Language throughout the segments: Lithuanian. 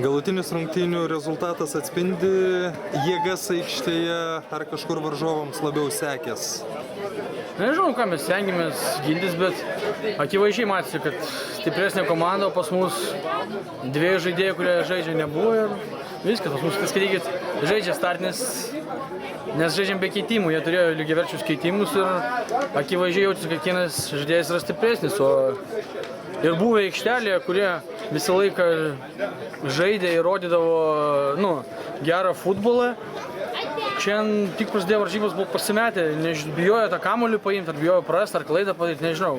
Galutinis rungtynių rezultatas atspindi jėgas aikštėje ar kažkur varžovams labiau sekės? Nežinau, ką mes stengiamės gintis, bet akivaizdžiai matėsi, kad stipresnė komanda, o pas mus dviejų žaidėjų, kurie žaidžia, nebuvo ir viskas. Pas mus, skaitykit, žaidžia startinis, nes žaidžiam be keitimų, jie turėjo lygiaverčius keitimus ir akivaizdžiai jautėsi, kad kiekvienas žaidėjas yra stipresnis, o ir buvę aikštelėje, kurie visą laiką žaidė ir rodydavo gerą futbolą. Šiandien tik prasidėjo varžybos, buvo pasimetę, bijojo tą kamuolį paimti, ar bijojo prarasti, ar klaidą padaryti, nežinau.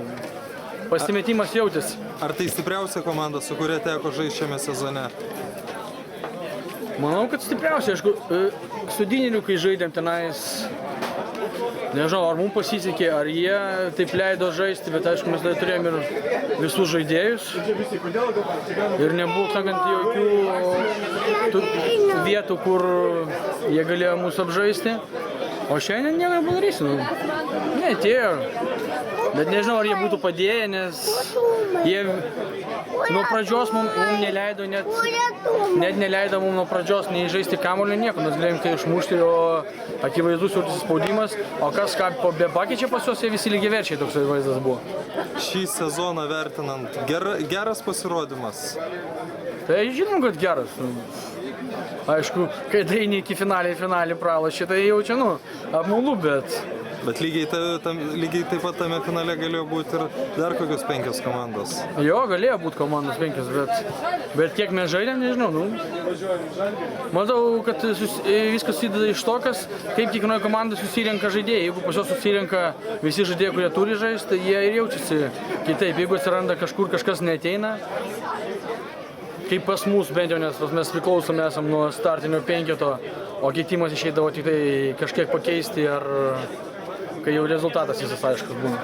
Pasimetimas jautėsi. Ar tai stipriausia komanda, su kuria teko žaisti šiame sezone? Manau, kad stipriausia. Aišku, su Dyneriu, kai žaidėm tenais, nežinau, ar mums pasisekė, ar jie taip leido žaisti, bet aišku, mes turėjom ir visus žaidėjus. Ir nebuvo, sakant, jokių vietų, kur jie galėjo mūsų apžaisti. O šiandien nieko nepadarysi. Neatėjo. Bet nežinau, ar jie būtų padėję, nes jie nuo pradžios mums neleido, net neleido mums nuo pradžios nei žaisti kamuolio nieko. Mes galėjom tai išmušti, o akivaizdus jautėsi spaudimas. O kas ką pakeičia pas juos, jie visi lygiaverčiai toks vaizdas buvo. Šį sezoną vertinant, geras pasirodymas? Tai žinom, kad geras. Aišku, kai daini iki finalį pralošė, tai jau čia, apmaudu, bet... Bet lygiai taip pat tame finale galėjo būti ir dar kokios 5 komandos. Jo, galėjo būti komandos 5, bet kiek mes žaidėm, nežinau. Matau, kad viskas susideda iš to, kaip kiekvienoje komandoje susirenka žaidėjai. Jeigu pas juos susirenka visi žaidėjai, kurie turi žaisti, tai jie ir jaučiasi kitaip. Jeigu atsiranda kažkur kažkas neateina, kaip pas mus bent jau, nes mes priklausomi esam nuo startinio 5-eto, o keitimas išeidavo tik tai kažkiek pakeisti ar kai jau rezultatas visas aiškus būna.